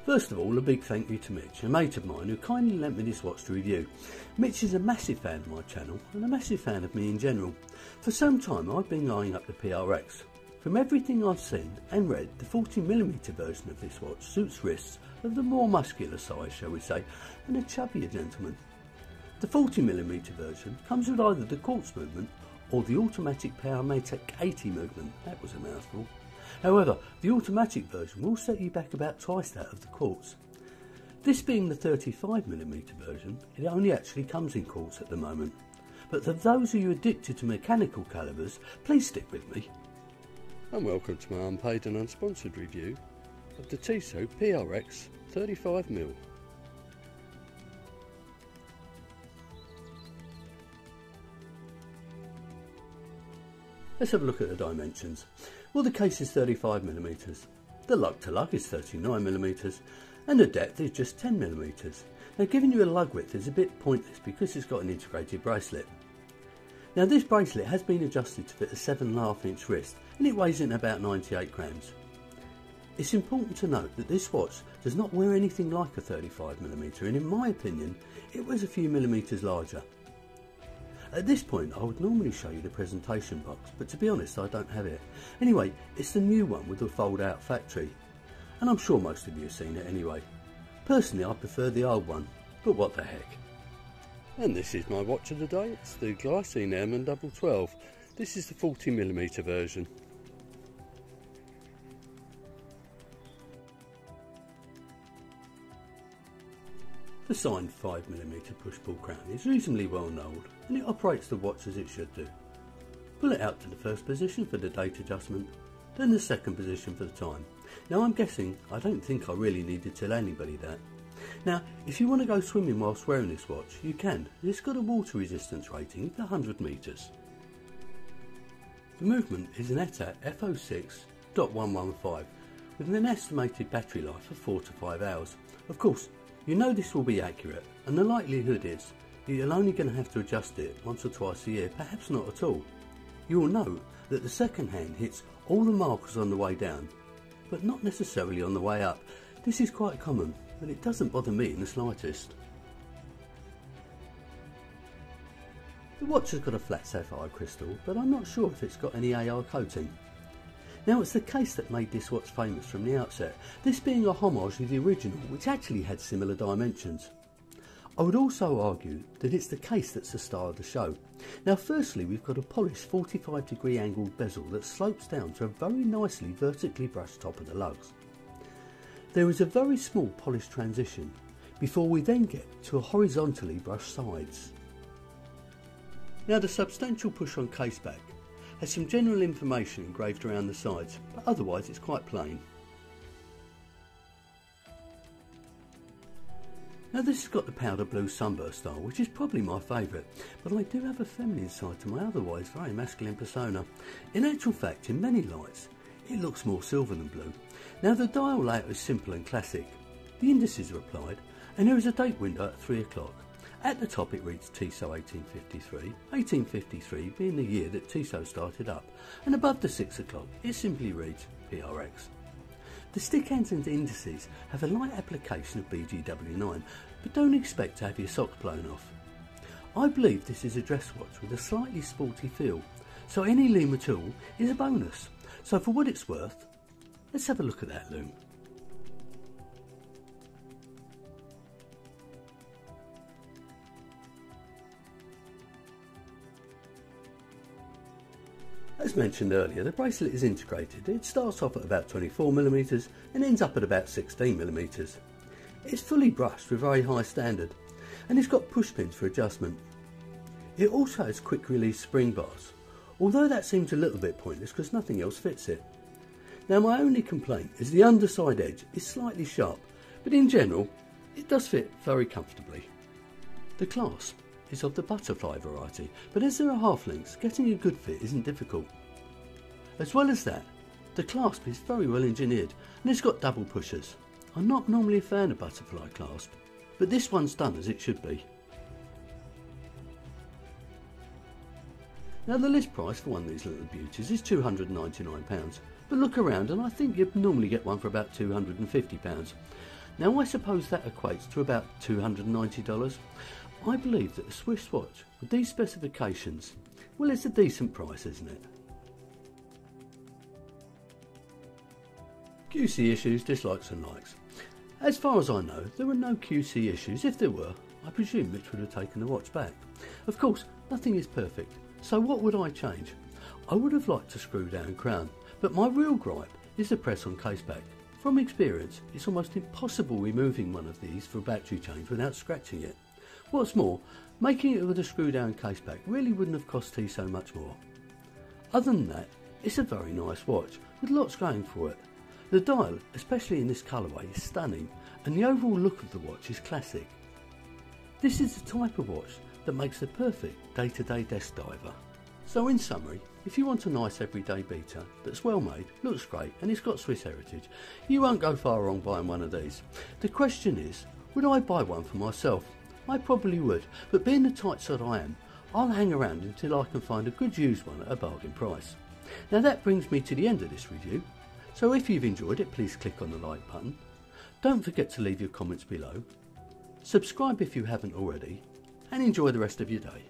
First of all, a big thank you to Mitch, a mate of mine who kindly lent me this watch to review. Mitch is a massive fan of my channel and a massive fan of me in general. For some time I've been eyeing up the PRX. From everything I've seen and read, the 40mm version of this watch suits wrists of the more muscular size, shall we say, and a chubbier gentleman. The 40mm version comes with either the quartz movement or the automatic Powermatic 80 movement. That was a mouthful. However, the automatic version will set you back about twice that of the quartz. This being the 35mm version, it only actually comes in quartz at the moment. But for those of you addicted to mechanical calibers, please stick with me. And welcome to my unpaid and unsponsored review of the Tissot PRX 35mm. Let's have a look at the dimensions. Well, the case is 35mm, the lug to lug is 39mm, and the depth is just 10mm. Now, giving you a lug width is a bit pointless because it's got an integrated bracelet. Now, this bracelet has been adjusted to fit a 7.5 inch wrist and it weighs in about 98 grams. It's important to note that this watch does not wear anything like a 35mm, and in my opinion it was a few millimetres larger. At this point I would normally show you the presentation box, but to be honest I don't have it. Anyway, it's the new one with the fold out factory, and I'm sure most of you have seen it anyway. Personally I prefer the old one, but what the heck. And this is my watch of the day. It's the Glycine Airman 1212. This is the 40mm version. The signed 5mm push-pull crown is reasonably well known and it operates the watch as it should do. Pull it out to the first position for the date adjustment, then the second position for the time. Now I'm guessing, I don't think I really need to tell anybody that. Now if you want to go swimming whilst wearing this watch, you can. It's got a water resistance rating of 100 metres. The movement is an ETA F06.115 with an estimated battery life of 4 to 5 hours. Of course, you know this will be accurate, and the likelihood is you're only going to have to adjust it once or twice a year, perhaps not at all. You will note that the second hand hits all the markers on the way down, but not necessarily on the way up. This is quite common, but it doesn't bother me in the slightest. The watch has got a flat sapphire crystal, but I'm not sure if it's got any AR coating. Now, it's the case that made this watch famous from the outset, this being a homage to the original, which actually had similar dimensions. I would also argue that it's the case that's the star of the show. Now firstly, we've got a polished 45-degree angled bezel that slopes down to a very nicely vertically brushed top of the lugs. There is a very small polished transition before we then get to a horizontally brushed sides. Now the substantial push on case back has some general information engraved around the sides, but otherwise it's quite plain. Now this has got the powder blue sunburst style, which is probably my favourite, but I do have a feminine side to my otherwise very masculine persona. In actual fact, in many lights, it looks more silver than blue. Now the dial layout is simple and classic. The indices are applied, and there is a date window at 3 o'clock. At the top it reads Tissot 1853, 1853 being the year that Tissot started up, and above the 6 o'clock it simply reads PRX. The stick ends and indices have a light application of BGW9, but don't expect to have your socks blown off. I believe this is a dress watch with a slightly sporty feel, so any loom at all is a bonus. So for what it's worth, let's have a look at that loom. As mentioned earlier, the bracelet is integrated. It starts off at about 24mm and ends up at about 16mm. It's fully brushed with very high standard, and it's got push pins for adjustment. It also has quick release spring bars, although that seems a little bit pointless because nothing else fits it. Now my only complaint is the underside edge is slightly sharp, but in general it does fit very comfortably. The clasp is of the butterfly variety, but as there are half links, getting a good fit isn't difficult. As well as that, the clasp is very well engineered and it's got double pushers. I'm not normally a fan of butterfly clasp, but this one's done as it should be. Now the list price for one of these little beauties is £299, but look around and I think you'd normally get one for about £250. Now I suppose that equates to about $290. I believe that a Swiss watch with these specifications, well, it's a decent price, isn't it? QC issues, dislikes and likes. As far as I know, there were no QC issues. If there were, I presume Mitch would have taken the watch back. Of course, nothing is perfect, so what would I change? I would have liked a screw down crown, but my real gripe is the press on case back. From experience, it's almost impossible removing one of these for a battery change without scratching it. What's more, making it with a screw down case back really wouldn't have cost Tissot much more. Other than that, it's a very nice watch with lots going for it. The dial, especially in this colourway, is stunning, and the overall look of the watch is classic. This is the type of watch that makes the perfect day-to-day desk diver. So in summary, if you want a nice everyday beater that's well made, looks great and it's got Swiss heritage, you won't go far wrong buying one of these. The question is, would I buy one for myself? I probably would, but being the tight sod I am, I'll hang around until I can find a good used one at a bargain price. Now that brings me to the end of this review. So if you've enjoyed it, please click on the like button. Don't forget to leave your comments below. Subscribe if you haven't already, and enjoy the rest of your day.